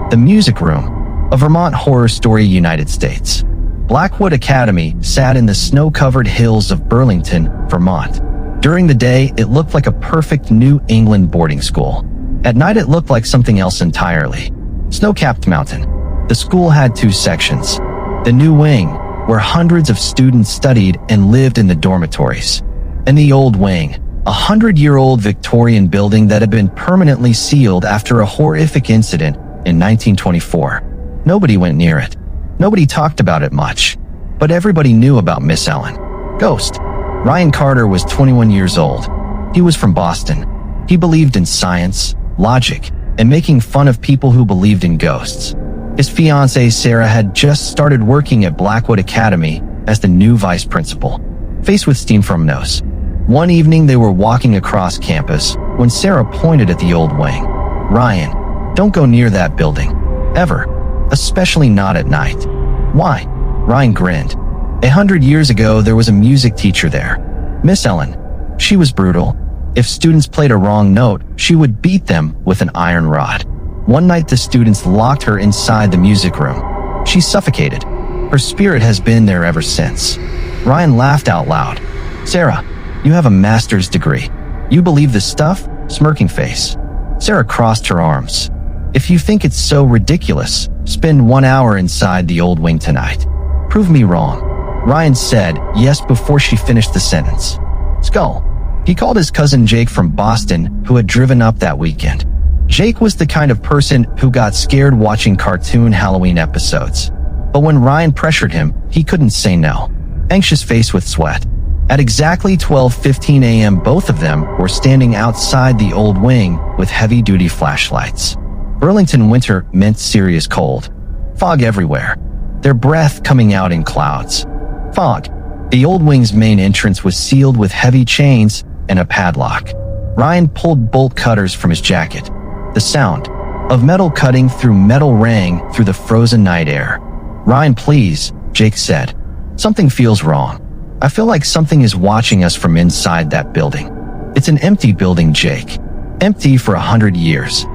The Music Room, a Vermont horror story, United States. Blackwood Academy sat in the snow-covered hills of Burlington, Vermont. During the day, it looked like a perfect New England boarding school. At night, it looked like something else entirely. Snow-capped mountain. The school had two sections. The New Wing, where hundreds of students studied and lived in the dormitories. And the Old Wing, a 100-year-old Victorian building that had been permanently sealed after a horrific incident in 1924. Nobody went near it. Nobody talked about it much. But everybody knew about Miss Ellen. Ghost. Ryan Carter was 21 years old. He was from Boston. He believed in science, logic, and making fun of people who believed in ghosts. His fiancée, Sarah, had just started working at Blackwood Academy as the new vice principal. Faced with steam from nose. One evening, they were walking across campus when Sarah pointed at the Old Wing. "Ryan, don't go near that building. Ever. Especially not at night." "Why?" Ryan grinned. 100 years ago, there was a music teacher there. Miss Ellen. She was brutal. If students played a wrong note, she would beat them with an iron rod. One night, the students locked her inside the music room. She suffocated. Her spirit has been there ever since. Ryan laughed out loud. "Sarah, you have a master's degree. You believe this stuff?" Smirking face. Sarah crossed her arms. "If you think it's so ridiculous, spend 1 hour inside the Old Wing tonight. Prove me wrong." Ryan said yes before she finished the sentence. Skull. He called his cousin Jake from Boston, who had driven up that weekend. Jake was the kind of person who got scared watching cartoon Halloween episodes. But when Ryan pressured him, he couldn't say no. Anxious face with sweat. At exactly 12:15 a.m., both of them were standing outside the Old Wing with heavy-duty flashlights. Burlington winter meant serious cold. Fog everywhere. Their breath coming out in clouds. Fog. The Old Wing's main entrance was sealed with heavy chains and a padlock. Ryan pulled bolt cutters from his jacket. The sound of metal cutting through metal rang through the frozen night air. "Ryan, please," Jake said. "Something feels wrong. I feel like something is watching us from inside that building." "It's an empty building, Jake. Empty for 100 years.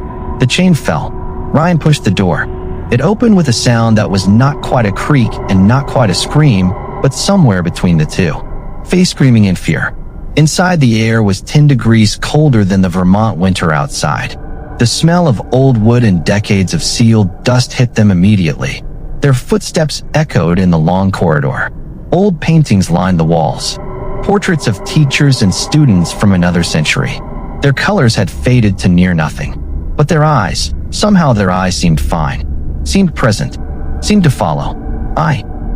The chain fell. Ryan pushed the door. It opened with a sound that was not quite a creak and not quite a scream, but somewhere between the two. Face screaming in fear. Inside, the air was 10 degrees colder than the Vermont winter outside. The smell of old wood and decades of sealed dust hit them immediately. Their footsteps echoed in the long corridor. Old paintings lined the walls. Portraits of teachers and students from another century. Their colors had faded to near nothing. But their eyes, somehow their eyes seemed fine. Seemed present. Seemed to follow.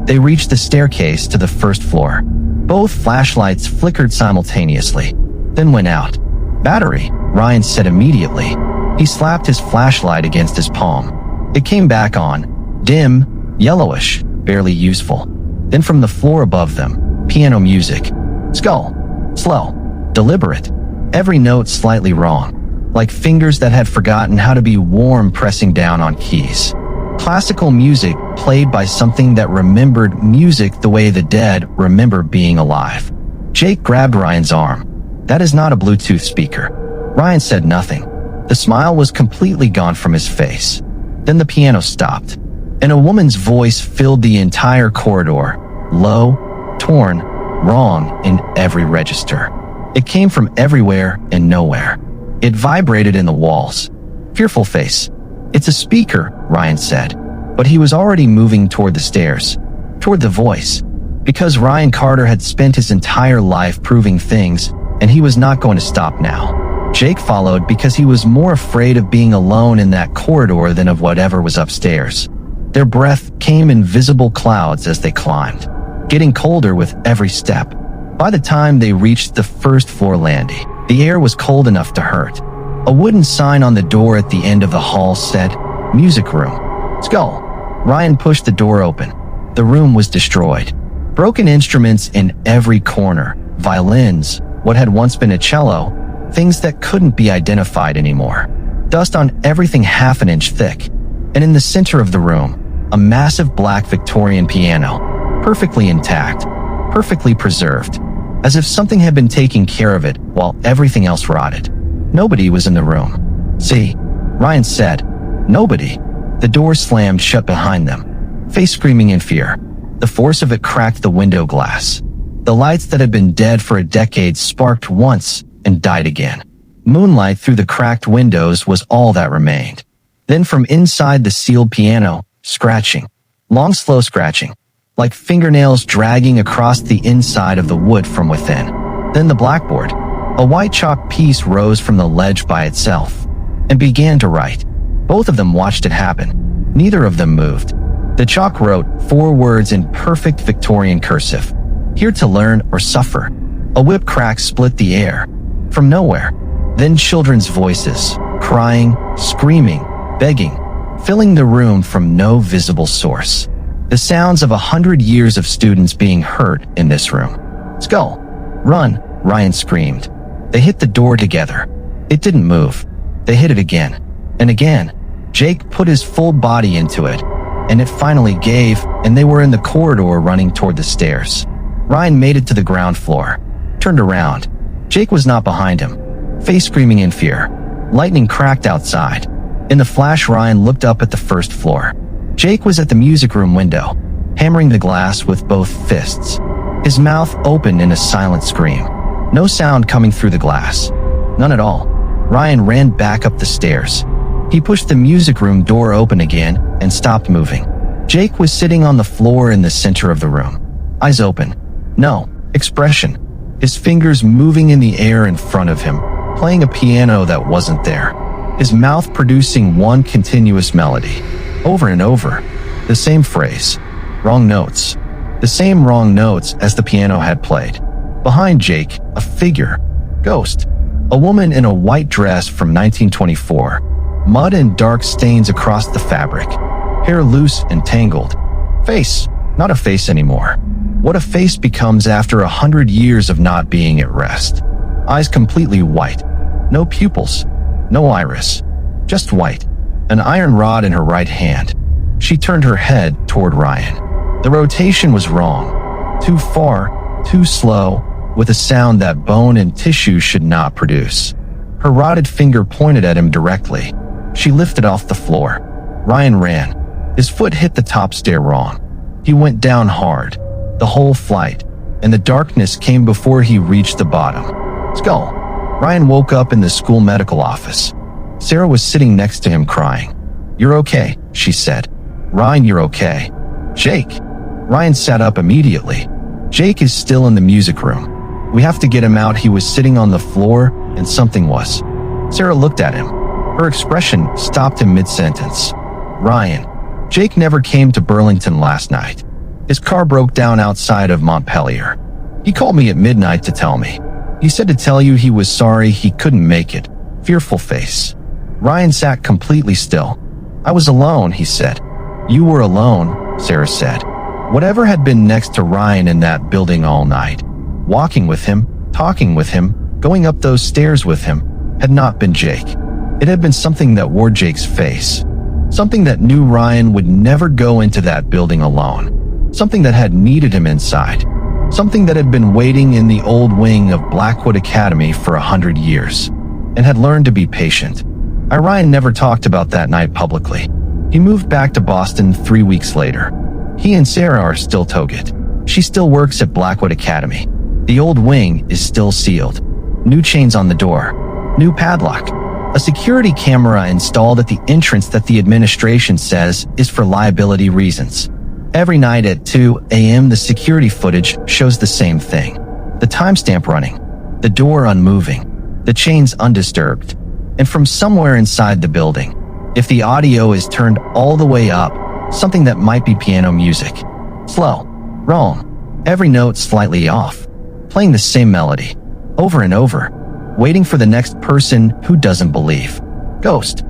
They reached the staircase to the first floor. Both flashlights flickered simultaneously, then went out. "Battery," Ryan said immediately. He slapped his flashlight against his palm. It came back on. Dim, yellowish, barely useful. Then from the floor above them, piano music. Skull. Slow. Deliberate. Every note slightly wrong. Like fingers that had forgotten how to be warm pressing down on keys. Classical music played by something that remembered music the way the dead remember being alive. Jake grabbed Ryan's arm. "That is not a Bluetooth speaker." Ryan said nothing. The smile was completely gone from his face. Then the piano stopped, and a woman's voice filled the entire corridor. Low, torn, wrong in every register. It came from everywhere and nowhere. It vibrated in the walls. Fearful face. "It's a speaker," Ryan said. But he was already moving toward the stairs, toward the voice. Because Ryan Carter had spent his entire life proving things, and he was not going to stop now. Jake followed because he was more afraid of being alone in that corridor than of whatever was upstairs. Their breath came in visible clouds as they climbed, getting colder with every step. By the time they reached the first floor landing, the air was cold enough to hurt. A wooden sign on the door at the end of the hall said, "Music Room." Skull. Ryan pushed the door open. The room was destroyed. Broken instruments in every corner, violins, what had once been a cello, things that couldn't be identified anymore. Dust on everything half an inch thick. And in the center of the room, a massive black Victorian piano, perfectly intact, perfectly preserved, as if something had been taking care of it while everything else rotted. Nobody was in the room. "See," Ryan said. "Nobody. The door slammed shut behind them, Faye screaming in fear. The force of it cracked the window glass. The lights that had been dead for a decade sparked once and died again. Moonlight through the cracked windows was all that remained. Then from inside the sealed piano, scratching. Long, slow scratching, like fingernails dragging across the inside of the wood from within. Then the blackboard. A white chalk piece rose from the ledge by itself and began to write. Both of them watched it happen. Neither of them moved. The chalk wrote 4 words in perfect Victorian cursive. Here to learn or suffer. A whip crack split the air. From nowhere. Then children's voices, crying, screaming, begging, filling the room from no visible source. The sounds of 100 years of students being hurt in this room. Skull. Run, Ryan screamed. They hit the door together. It didn't move. They hit it again. And again. Jake put his full body into it. And it finally gave, and they were in the corridor running toward the stairs. Ryan made it to the ground floor. Turned around. Jake was not behind him. Faye screaming in fear. Lightning cracked outside. In the flash, Ryan looked up at the first floor. Jake was at the music room window, hammering the glass with both fists. His mouth opened in a silent scream. No sound coming through the glass. None at all. Ryan ran back up the stairs. He pushed the music room door open again and stopped moving. Jake was sitting on the floor in the center of the room. Eyes open. No expression. His fingers moving in the air in front of him, playing a piano that wasn't there. His mouth producing one continuous melody. Over and over. The same phrase. Wrong notes. The same wrong notes as the piano had played. Behind Jake, a figure. Ghost. A woman in a white dress from 1924. Mud and dark stains across the fabric. Hair loose and tangled. Face. Not a face anymore. What a face becomes after 100 years of not being at rest. Eyes completely white. No pupils. No iris. Just white. An iron rod in her right hand. She turned her head toward Ryan. The rotation was wrong. Too far, too slow, with a sound that bone and tissue should not produce. Her rotted finger pointed at him directly. She lifted off the floor. Ryan ran. His foot hit the top stair wrong. He went down hard. The whole flight. And the darkness came before he reached the bottom. Skull. Ryan woke up in the school medical office. Sarah was sitting next to him crying. "You're okay," she said. "Ryan, you're okay." "Jake." Ryan sat up immediately. "Jake is still in the music room. We have to get him out." He was sitting on the floor and something was. Sarah looked at him. Her expression stopped him mid-sentence. "Ryan, Jake never came to Burlington last night. His car broke down outside of Montpelier. He called me at midnight to tell me. He said to tell you he was sorry he couldn't make it." Fearful face. Ryan sat completely still. "I was alone," he said. "You were alone," Sarah said. Whatever had been next to Ryan in that building all night, walking with him, talking with him, going up those stairs with him, had not been Jake. It had been something that wore Jake's face. Something that knew Ryan would never go into that building alone. Something that had needed him inside. Something that had been waiting in the old wing of Blackwood Academy for 100 years, and had learned to be patient. Ryan never talked about that night publicly. He moved back to Boston 3 weeks later. He and Sarah are still together. She still works at Blackwood Academy. The old wing is still sealed. New chains on the door. New padlock. A security camera installed at the entrance that the administration says is for liability reasons. Every night at 2 a.m. the security footage shows the same thing. The timestamp running. The door unmoving. The chains undisturbed. And from somewhere inside the building, if the audio is turned all the way up, something that might be piano music. Slow. Wrong. Every note slightly off. Playing the same melody. Over and over. Waiting for the next person who doesn't believe. Ghost.